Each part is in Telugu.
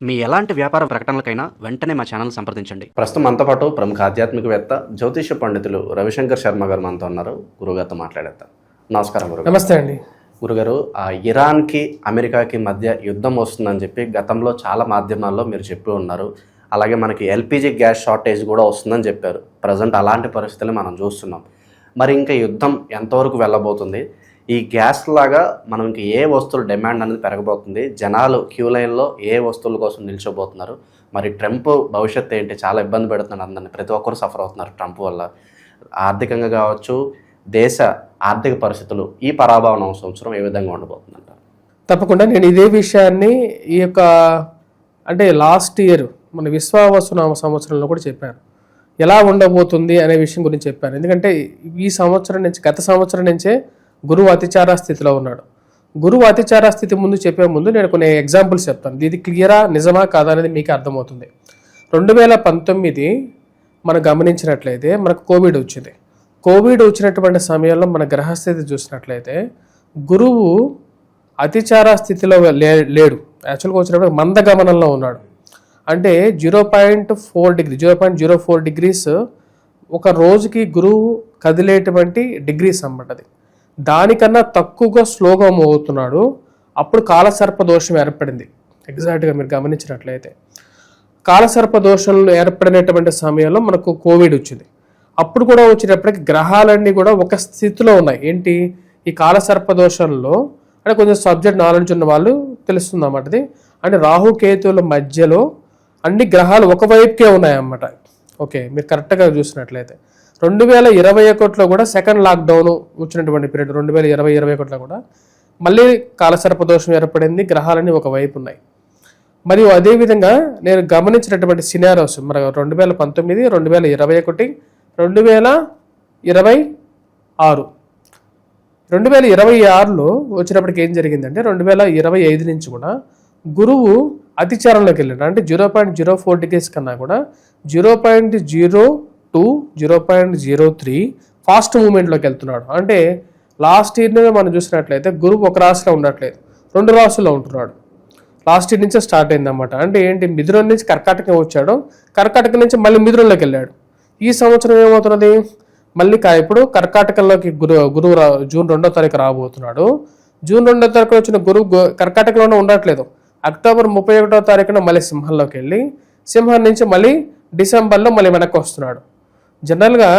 మీ ఎలాంటి వ్యాపార ప్రకటనలకైనా వెంటనే మా ఛానల్ సంప్రదించండి. ప్రస్తుతం మనతో పాటు ప్రముఖ ఆధ్యాత్మికవేత్త జ్యోతిష పండితులు రవిశంకర్ శర్మ గారు మనతో ఉన్నారు. గురుగారితో మాట్లాడేద్దాం. నమస్కారం గురుగారు. నమస్తే అండి. గురుగారు, ఇరాన్కి అమెరికాకి మధ్య యుద్ధం వస్తుందని చెప్పి గతంలో చాలా మాధ్యమాల్లో మీరు చెప్పి ఉన్నారు. అలాగే మనకి ఎల్పిజి గ్యాస్ షార్టేజ్ కూడా వస్తుందని చెప్పారు. ప్రజెంట్ అలాంటి పరిస్థితులు మనం చూస్తున్నాం. మరి ఇంకా యుద్ధం ఎంతవరకు వెళ్ళబోతుంది? ఈ గ్యాస్ లాగా మనం ఇంక ఏ వస్తువుల డిమాండ్ అనేది పెరగబోతుంది? జనాలు క్యూ లైన్లో ఏ వస్తువుల కోసం నిల్చోబోతున్నారు? మరి ట్రంప్ భవిష్యత్తు ఏంటి? చాలా ఇబ్బంది పెడుతున్నారు అందరినీ. ప్రతి ఒక్కరు సఫర్ అవుతున్నారు ట్రంప్ వల్ల. ఆర్థికంగా కావచ్చు, దేశ ఆర్థిక పరిస్థితులు ఈ పరాభవన సంవత్సరం ఏ విధంగా ఉండబోతుందంటారు? తప్పకుండా నేను ఇదే విషయాన్ని ఈ యొక్క లాస్ట్ ఇయర్ మన విశ్వావసునామ సంవత్సరంలో కూడా చెప్పాను. ఎలా ఉండబోతుంది అనే విషయం గురించి చెప్పాను. ఎందుకంటే ఈ సంవత్సరం నుంచి, గత సంవత్సరం నుంచే గురువు అతిచార స్థితిలో ఉన్నాడు. గురువు అతిచార స్థితి చెప్పే ముందు నేను కొన్ని ఎగ్జాంపుల్స్ చెప్తాను. ఇది క్లియరా, నిజమా కాదా అనేది మీకు అర్థమవుతుంది. 2019 మనం గమనించినట్లయితే మనకు కోవిడ్ వచ్చింది. కోవిడ్ వచ్చినటువంటి సమయంలో మన గ్రహస్థితి చూసినట్లయితే గురువు అతిచార స్థితిలో లేడు. యాక్చువల్గా వచ్చినప్పుడు మందగమనంలో ఉన్నాడు. అంటే 0.04 డిగ్రీస్ ఒక రోజుకి గురువు కదిలేటువంటి డిగ్రీస్ అన్నమాట. అది దానికన్నా తక్కువగా స్లోగా మూవ్ అవుతున్నాడు. అప్పుడు కాలసర్ప దోషం ఏర్పడింది. ఎగ్జాక్ట్గా మీరు గమనించినట్లయితే కాలసర్ప దోషంలో ఏర్పడినటువంటి సమయంలో మనకు కోవిడ్ వచ్చింది. అప్పుడు కూడా వచ్చేటప్పటికి గ్రహాలన్నీ కూడా ఒక స్థితిలో ఉన్నాయి. ఏంటి? ఈ కాలసర్ప దోషంలో అంటే కొంచెం సబ్జెక్ట్ నాలెడ్జ్ ఉన్న వాళ్ళు తెలుస్తుంది అన్నమాట. అది అంటే రాహుకేతువుల మధ్యలో అన్ని గ్రహాలు ఒకవైపుకే ఉన్నాయన్నమాట. ఓకే, మీరు కరెక్ట్గా చూసినట్లయితే 2021లో కూడా సెకండ్ లాక్డౌన్ వచ్చినటువంటి పీరియడ్ 2021లో కూడా మళ్ళీ కాలసర్ప దోషం ఏర్పడింది. గ్రహాలన్నీ ఒకవైపు ఉన్నాయి. మరియు అదేవిధంగా నేను గమనించినటువంటి సినారియోస్ మన 2019, 2021, 2026 2026లో వచ్చినప్పటికి ఏం జరిగిందంటే 2025 నుంచి కూడా గురువు అతిచారంలోకి వెళ్ళాడు. అంటే 0.04 డిగ్రీస్ కన్నా కూడా 0.02, 0.03 ఫాస్ట్ మూమెంట్లోకి వెళ్తున్నాడు. అంటే లాస్ట్ ఇయర్ మనం చూసినట్లయితే గురువు ఒక రాశిలో ఉండట్లేదు, 2 రాశుల్లో ఉంటున్నాడు. లాస్ట్ ఇయర్ నుంచే స్టార్ట్ అయిందన్నమాట. అంటే ఏంటి? మిథునం నుంచి కర్కాటకం వచ్చాడు, కర్కాటకం నుంచి మళ్ళీ మిథునంలోకి వెళ్ళాడు. ఈ సంవత్సరం ఏమవుతున్నది? మళ్ళీ ఇప్పుడు కర్కాటకంలోకి గురువు జూన్ 2వ తారీఖు రాబోతున్నాడు. జూన్ 2వ తారీఖు వచ్చిన గురువు కర్కాటకంలోనే ఉండట్లేదు. అక్టోబర్ 31వ తారీఖున మళ్ళీ సింహంలోకి వెళ్ళి సింహం నుంచి మళ్ళీ డిసెంబర్లో మళ్ళీ వెనక్కి వస్తున్నాడు. జనరల్గా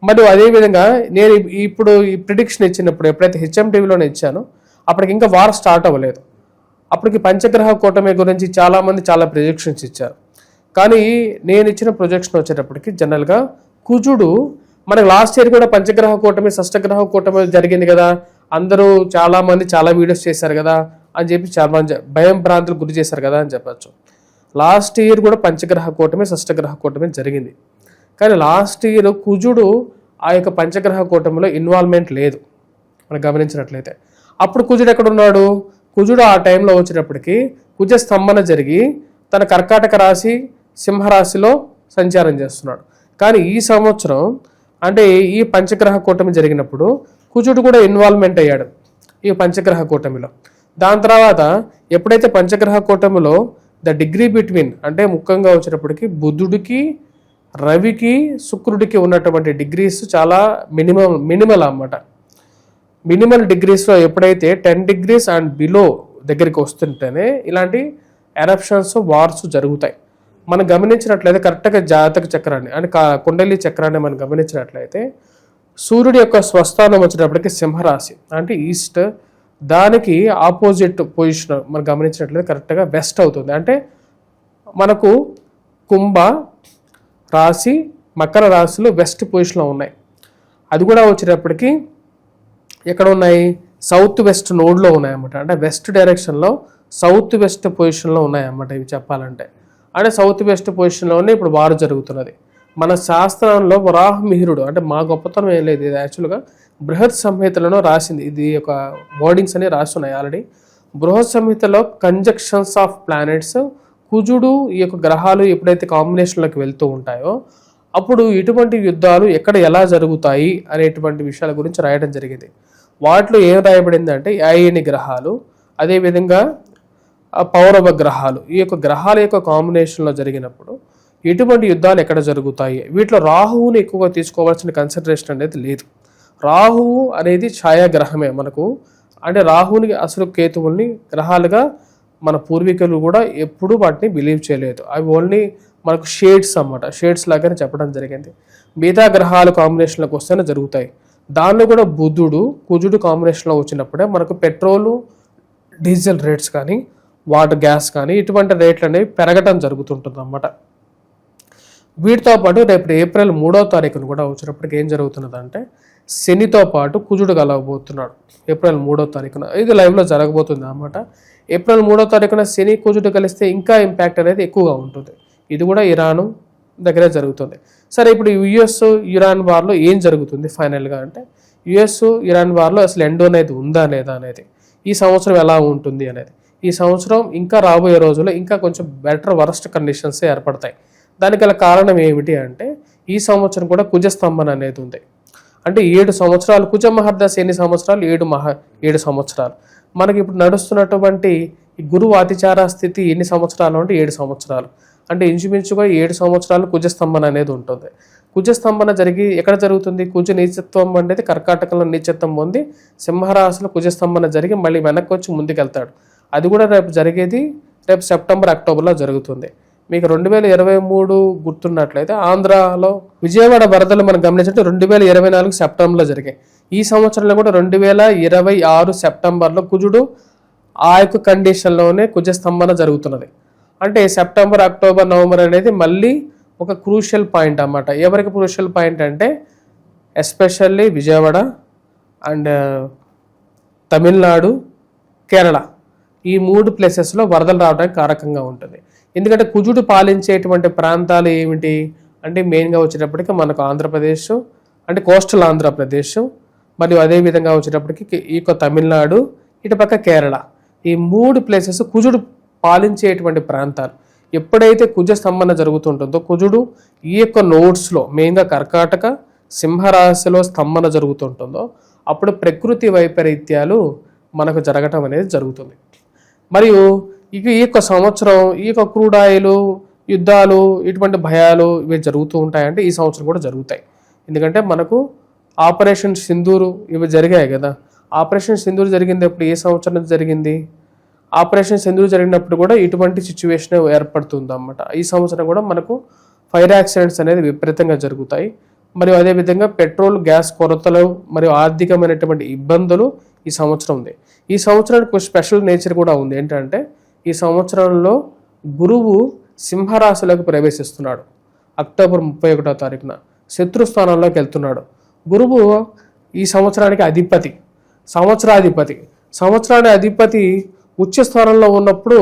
మరియు అదేవిధంగా నేను ఇప్పుడు ఈ ప్రిడిక్షన్ ఇచ్చినప్పుడు ఎప్పుడైతే హెచ్ఎంటీవీలోనే ఇచ్చానో అప్పటికి ఇంకా వార్ స్టార్ట్ అవ్వలేదు. అప్పటికి పంచగ్రహ కూటమి గురించి చాలామంది చాలా ప్రొజెక్షన్స్ ఇచ్చారు. కానీ నేను ఇచ్చిన ప్రొజెక్షన్ వచ్చేటప్పటికి జనరల్గా కుజుడు మనకు లాస్ట్ ఇయర్ కూడా పంచగ్రహ కూటమి, షష్టగ్రహ కూటమి జరిగింది కదా, అందరూ చాలామంది చాలా వీడియోస్ చేశారు కదా అని చెప్పి చాలా మంది భయం భ్రాంతులు గురి చేశారు కదా అని చెప్పచ్చు. లాస్ట్ ఇయర్ కూడా పంచగ్రహ కూటమి, షష్టగ్రహ కూటమి జరిగింది. కానీ లాస్ట్ ఇయర్ కుజుడు ఆ యొక్క పంచగ్రహ కూటమిలో ఇన్వాల్వ్మెంట్ లేదు మనం గమనించినట్లయితే. అప్పుడు కుజుడు ఎక్కడున్నాడు? కుజుడు ఆ టైంలో వచ్చేటప్పటికి కుజ స్తంభన జరిగి తన కర్కాటక రాశి, సింహరాశిలో సంచారం చేస్తున్నాడు. కానీ ఈ సంవత్సరం అంటే ఈ పంచగ్రహ కూటమి జరిగినప్పుడు కుజుడు కూడా ఇన్వాల్వ్మెంట్ అయ్యాడు ఈ పంచగ్రహ కూటమిలో. దాని తర్వాత ఎప్పుడైతే పంచగ్రహ కూటమిలో ద డిగ్రీ బిట్వీన్ అంటే ముఖ్యంగా వచ్చేటప్పటికి బుధుడికి, రవికి, శుక్రుడికి ఉన్నటువంటి డిగ్రీస్ చాలా మినిమల్ అన్నమాట. మినిమల్ డిగ్రీస్లో ఎప్పుడైతే 10 degrees అండ్ బిలో దగ్గరికి వస్తుంటేనే ఇలాంటి ఎరప్షన్స్, వార్స్ జరుగుతాయి. మనం గమనించినట్లయితే కరెక్ట్గా జాతక చక్రాన్ని అంటే కుండలి చక్రాన్ని మనం గమనించినట్లయితే సూర్యుడి యొక్క స్వస్థానం వచ్చేటప్పటికి సింహరాశి అంటే ఈస్ట్, దానికి ఆపోజిట్ పొజిషన్ మనం గమనించినట్లయితే కరెక్ట్గా వెస్ట్ అవుతుంది. అంటే మనకు కుంభ రాశి, మకర రాశులు వెస్ట్ పొజిషన్లో ఉన్నాయి. అది కూడా వచ్చేటప్పటికి ఎక్కడ ఉన్నాయి? సౌత్ వెస్ట్ నోడ్లో ఉన్నాయన్నమాట. అంటే వెస్ట్ డైరెక్షన్లో సౌత్ వెస్ట్ పొజిషన్లో ఉన్నాయన్నమాట ఇవి చెప్పాలంటే. అంటే సౌత్ వెస్ట్ పొజిషన్లోనే ఇప్పుడు వారు జరుగుతున్నది. మన శాస్త్రంలో వరాహమిహిరుడు అంటే మా గొప్పతనం ఏం లేదు, ఇది యాక్చువల్గా బృహత్ సంహితలను రాసింది. ఇది ఒక వర్డింగ్స్ అనేవి రాస్తున్నాయి ఆల్రెడీ. బృహత్ సంహితలో కంజక్షన్స్ ఆఫ్ ప్లానెట్స్, కుజుడు ఈ యొక్క గ్రహాలు ఎప్పుడైతే కాంబినేషన్లోకి వెళ్తూ ఉంటాయో అప్పుడు ఇటువంటి యుద్ధాలు ఎక్కడ ఎలా జరుగుతాయి అనేటువంటి విషయాల గురించి రాయడం జరిగింది. వాటిలో ఏం రాయబడింది అంటే 50 గ్రహాలు, అదేవిధంగా పౌరవ గ్రహాలు, ఈ యొక్క గ్రహాల యొక్క కాంబినేషన్లో జరిగినప్పుడు ఎటువంటి యుద్ధాలు ఎక్కడ జరుగుతాయి, వీటిలో రాహువుని ఎక్కువగా తీసుకోవాల్సిన కన్సిడరేషన్ అనేది లేదు. రాహువు అనేది ఛాయాగ్రహమే మనకు, అంటే రాహువుని అసలు కేతువుల్ని గ్రహాలుగా మన పూర్వీకులు కూడా ఎప్పుడూ వాటిని బిలీవ్ చేయలేదు. అవి ఓన్లీ మనకు షేడ్స్ అన్నమాట, షేడ్స్ లాగానే చెప్పడం జరిగింది. మిగతా గ్రహాలు కాంబినేషన్లోకి వస్తేనే జరుగుతాయి. దానిలో కూడా బుధుడు కుజుడు కాంబినేషన్లో వచ్చినప్పుడే మనకు పెట్రోలు డీజిల్ రేట్స్ కానీ వాటర్ గ్యాస్ కానీ ఇటువంటి రేట్లు అనేవి పెరగటం జరుగుతుంటుంది అన్నమాట. వీటితో పాటు రేపు ఏప్రిల్ 3వ తారీఖున కూడా వచ్చినప్పటికి ఏం జరుగుతున్నదంటే శనితో పాటు కుజుడు కలగబోతున్నాడు ఏప్రిల్ 3వ తారీఖున. ఇది లైవ్లో జరగబోతుంది అన్నమాట. ఏప్రిల్ 3వ తారీఖున శని కుజుడు కలిస్తే ఇంకా ఇంపాక్ట్ అనేది ఎక్కువగా ఉంటుంది. ఇది కూడా ఇరాను దగ్గర జరుగుతుంది. సరే, ఇప్పుడు యుఎస్ ఇరాన్ వార్లో ఏం జరుగుతుంది ఫైనల్గా అంటే, యుఎస్ ఇరాన్ వార్లో అసలు ఎండ్ అనేది ఉందా లేదా అనేది, ఈ సంవత్సరం ఎలా ఉంటుంది అనేది, ఈ సంవత్సరం ఇంకా రాబోయే రోజుల్లో ఇంకా కొంచెం బెటర్ వరస్ట్ కండిషన్స్ ఏర్పడతాయి. దానికి గల కారణం ఏమిటి అంటే, ఈ సంవత్సరం కూడా కుజస్తంభన అనేది ఉంది. అంటే 7 సంవత్సరాలు, కుజ మహర్దశ ఎన్ని సంవత్సరాలు, 7 సంవత్సరాలు. మనకి ఇప్పుడు నడుస్తున్నటువంటి ఈ గురువు అతిచార స్థితి ఎన్ని సంవత్సరాలు అంటే 7 సంవత్సరాలు. అంటే ఇంచుమించుగా 7 సంవత్సరాలు కుజస్తంభన అనేది ఉంటుంది. కుజస్తంభన జరిగి ఎక్కడ జరుగుతుంది, కుజ నీచత్వం అనేది కర్కాటకంలో నీచత్వం పొంది సింహరాశిలో కుజస్తంభన జరిగి మళ్ళీ వెనక్కి వచ్చి ముందుకెళ్తాడు. అది కూడా రేపు సెప్టెంబర్ అక్టోబర్లో జరుగుతుంది. మీకు 2023 గుర్తున్నట్లయితే ఆంధ్రాలో విజయవాడ వరదలు మనం గమనించంటే 2024 సెప్టెంబర్లో జరిగాయి. ఈ సంవత్సరంలో కూడా 2026 సెప్టెంబర్లో కుజుడు ఆ యొక్క కండిషన్లోనే కుజస్తంభన జరుగుతున్నది. అంటే సెప్టెంబర్ అక్టోబర్ నవంబర్ అనేది మళ్ళీ ఒక క్రూషియల్ పాయింట్ అన్నమాట. ఎవరికి క్రూషియల్ పాయింట్ అంటే ఎస్పెషల్లీ విజయవాడ అండ్ తమిళనాడు, కేరళ, ఈ 3 ప్లేసెస్లో వరదలు రావడానికి కారకంగా ఉంటుంది. ఎందుకంటే కుజుడు పాలించేటువంటి ప్రాంతాలు ఏమిటి అంటే మెయిన్గా వచ్చేటప్పటికి మనకు ఆంధ్రప్రదేశ్ అంటే కోస్టల్ ఆంధ్రప్రదేశ్, మరియు అదేవిధంగా వచ్చేటప్పటికి ఈ యొక్క తమిళనాడు, ఇటుపక్క కేరళ, ఈ 3 ప్లేసెస్ కుజుడు పాలించేటువంటి ప్రాంతాలు. ఎప్పుడైతే కుజ స్తంభన జరుగుతుంటుందో కుజుడు ఈ యొక్క నోడ్స్లో మెయిన్గా కర్కాటక సింహరాశిలో స్తంభన జరుగుతుంటుందో అప్పుడు ప్రకృతి వైపరీత్యాలు మనకు జరగటం అనేది జరుగుతుంది. మరియు ఈ యొక్క సంవత్సరం ఈ యొక్క క్రూడ్ ఆయిల్ యుద్ధాలు ఇటువంటి భయాలు ఇవి జరుగుతూ ఉంటాయంటే ఈ సంవత్సరం కూడా జరుగుతాయి. ఎందుకంటే మనకు ఆపరేషన్ సింధూరు ఇవి జరిగాయి కదా. ఆపరేషన్ సింధూరు జరిగింది ఎప్పుడు, ఏ సంవత్సరం జరిగింది? ఆపరేషన్ సింధూరు జరిగినప్పుడు కూడా ఇటువంటి సిచ్యువేషన్ ఏర్పడుతుంది అన్నమాట. ఈ సంవత్సరం కూడా మనకు ఫైర్ యాక్సిడెంట్స్ అనేది విపరీతంగా జరుగుతాయి. మరియు అదేవిధంగా పెట్రోల్ గ్యాస్ కొరతలు మరియు ఆర్థికమైనటువంటి ఇబ్బందులు ఈ సంవత్సరం ఉంది. ఈ సంవత్సరానికి స్పెషల్ నేచర్ కూడా ఉంది. ఏంటంటే ఈ సంవత్సరంలో గురువు సింహరాశిలోకి ప్రవేశిస్తున్నాడు. అక్టోబర్ 31వ తారీఖున శత్రుస్థానంలోకి వెళ్తున్నాడు. గురువు ఈ సంవత్సరానికి అధిపతి, సంవత్సరానికి అధిపతి ఉచ్చ స్థానంలో ఉన్నప్పుడు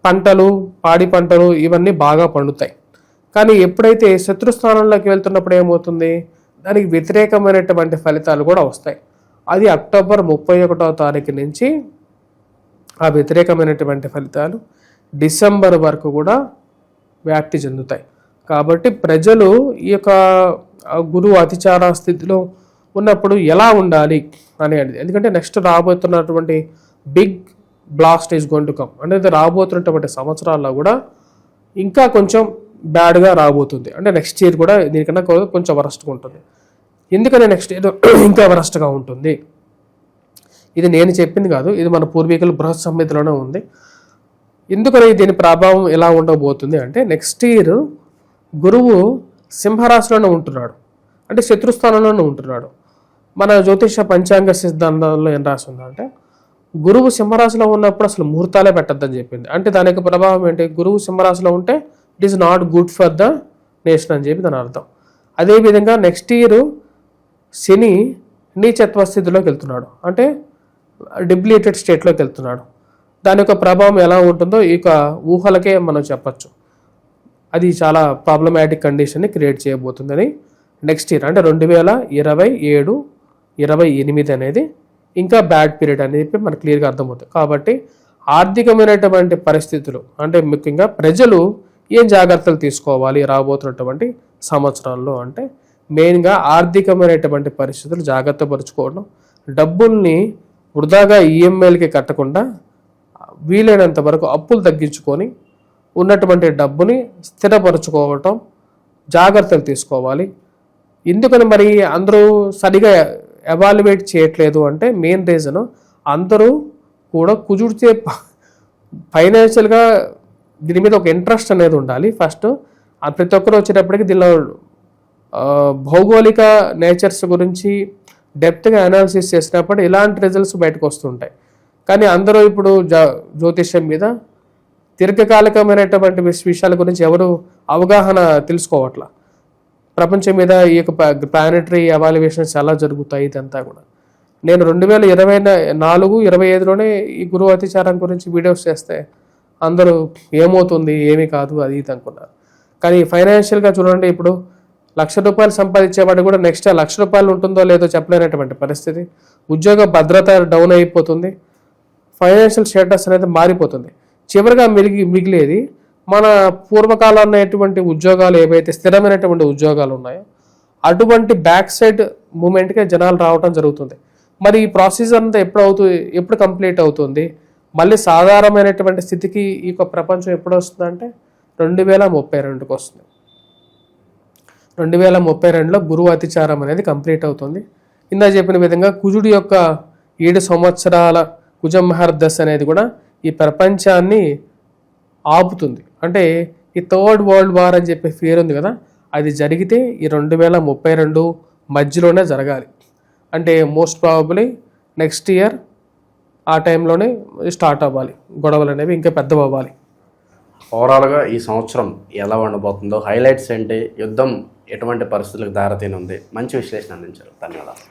పంటలు, పాడి పంటలు ఇవన్నీ బాగా పండుతాయి. కానీ ఎప్పుడైతే శత్రుస్థానంలోకి వెళ్తున్నప్పుడు ఏమవుతుంది, దానికి వ్యతిరేకమైనటువంటి ఫలితాలు కూడా వస్తాయి. అది అక్టోబర్ 31వ తారీఖు నుంచి ఆ వ్యతిరేకమైనటువంటి ఫలితాలు డిసెంబర్ వరకు కూడా వ్యాప్తి చెందుతాయి. కాబట్టి ప్రజలు ఈ యొక్క గురువు అతిచార స్థితిలో ఉన్నప్పుడు ఎలా ఉండాలి అనేది, ఎందుకంటే నెక్స్ట్ రాబోతున్నటువంటి big blast is going to come అనేది రాబోతున్నటువంటి సంవత్సరాల్లో కూడా ఇంకా కొంచెం బ్యాడ్గా రాబోతుంది. అంటే నెక్స్ట్ ఇయర్ కూడా దీనికన్నా కొంచెం వరస్ట్గా ఉంటుంది. ఎందుకని నెక్స్ట్ ఇయర్ ఇంకా వరస్ట్గా ఉంటుంది, ఇది నేను చెప్పింది కాదు, ఇది మన పూర్వీకుల బృహత్ సంహితలోనే ఉంది. ఎందుకని దీని ప్రభావం ఎలా ఉండబోతుంది అంటే, నెక్స్ట్ ఇయర్ గురువు సింహరాశిలోనే ఉంటున్నాడు, అంటే శత్రుస్థానంలోనే ఉంటున్నాడు. మన జ్యోతిష పంచాంగ సిద్ధాంతంలో ఏం రాసి ఉందంటే, గురువు సింహరాశిలో ఉన్నప్పుడు అసలు ముహూర్తాలే పెట్టద్దని చెప్పింది. అంటే దాని యొక్క ప్రభావం ఏంటి, గురువు సింహరాశిలో ఉంటే it is not good for the nation అని చెప్పి దాని అర్థం. అదేవిధంగా నెక్స్ట్ ఇయర్ శని నీచత్వ స్థితిలోకి వెళ్తున్నాడు, అంటే డిప్లీటెడ్ స్టేట్లోకి వెళ్తున్నాడు. దాని యొక్క ప్రభావం ఎలా ఉంటుందో ఇక ఊహలకే మనం చెప్పచ్చు. అది చాలా ప్రాబ్లమాటిక్ కండిషన్ని క్రియేట్ చేయబోతుందని నెక్స్ట్ ఇయర్ అంటే 2027, 28 అనేది ఇంకా బ్యాడ్ పీరియడ్ అని చెప్పి మనకు క్లియర్గా అర్థమవుతుంది. కాబట్టి ఆర్థికమైనటువంటి పరిస్థితులు అంటే ముఖ్యంగా ప్రజలు ఏం జాగ్రత్తలు తీసుకోవాలి రాబోతున్నటువంటి సంవత్సరాల్లో అంటే మెయిన్గా ఆర్థికమైనటువంటి పరిస్థితులు జాగ్రత్త పరుచుకోవడం, డబ్బుల్ని వృధాగా ఈఎంఐలకి కట్టకుండా వీలైనంత వరకు అప్పులు తగ్గించుకొని ఉన్నటువంటి డబ్బుని స్థిరపరచుకోవటం, జాగ్రత్తలు తీసుకోవాలి. ఎందుకని మరి అందరూ సరిగా ఎవాల్యుయేట్ చేయట్లేదు అంటే మెయిన్ రీజన్ అందరూ కూడా కుజుడితే ఫైనాన్షియల్గా దీని మీద ఒక ఇంట్రెస్ట్ అనేది ఉండాలి. ఫస్ట్ ప్రతి ఒక్కరు వచ్చేటప్పటికి దీనిలో భౌగోళిక నేచర్స్ గురించి డెప్త్గా అనాలిసిస్ చేసినప్పుడు ఇలాంటి రిజల్ట్స్ బయటకు వస్తుంటాయి. కానీ అందరూ ఇప్పుడు జ్యోతిష్యం మీద దీర్ఘకాలికమైనటువంటి విషయాల గురించి ఎవరు అవగాహన తెలుసుకోవట్లా. ప్రపంచం మీద ఈ యొక్క ప్లానెటరీ ఎవాల్యుయేషన్స్ చాలా జరుగుతాయి. ఇదంతా కూడా నేను 2024-25లోనే ఈ గురువు అతిచారం గురించి వీడియోస్ చేస్తే అందరూ ఏమవుతుంది ఏమీ కాదు అది ఇది అనుకున్నారు. కానీ ఫైనాన్షియల్గా చూడండి, ఇప్పుడు ₹1,00,000 సంపాదించేవాడు కూడా నెక్స్ట్ ₹1,00,000 ఉంటుందో లేదో చెప్పలేనటువంటి పరిస్థితి. ఉద్యోగ భద్రత డౌన్ అయిపోతుంది, ఫైనాన్షియల్ స్టేటస్ అనేది మారిపోతుంది. చివరిగా మిగిలేది మన పూర్వకాలం ఉన్నటువంటి ఉద్యోగాలు ఏవైతే స్థిరమైనటువంటి ఉద్యోగాలు ఉన్నాయో అటువంటి బ్యాక్ సైడ్ మూమెంట్కే జనాలు రావడం జరుగుతుంది. మరి ఈ ప్రాసెస్ అంతా ఎప్పుడు కంప్లీట్ అవుతుంది, మళ్ళీ సాధారణమైనటువంటి స్థితికి ఈ ప్రపంచం ఎప్పుడు వస్తుందంటే 2032కి వస్తుంది. 2032లో గురువు అతిచారం అనేది కంప్లీట్ అవుతుంది. ఇందా చెప్పిన విధంగా కుజుడి యొక్క 7 సంవత్సరాల కుజమహర్దశ అనేది కూడా ఈ ప్రపంచాన్ని ఆపుతుంది. అంటే ఈ థర్డ్ వరల్డ్ వార్ అని చెప్పే ఫియర్ ఉంది కదా, అది జరిగితే ఈ 2032 మధ్యలోనే జరగాలి. అంటే మోస్ట్ ప్రాబబ్లీ నెక్స్ట్ ఇయర్ ఆ టైంలోనే స్టార్ట్ అవ్వాలి గొడవలు అనేవి, ఇంకా పెద్దవి అవ్వాలి. ఓవరాల్గా ఈ సంవత్సరం ఎలా ఉండబోతుందో, హైలైట్స్ ఏంటి, యుద్ధం ఎటువంటి పరిస్థితులకు దారితీనుంది, మంచి విశ్లేషణ అందించారు. ధన్యవాదాలు.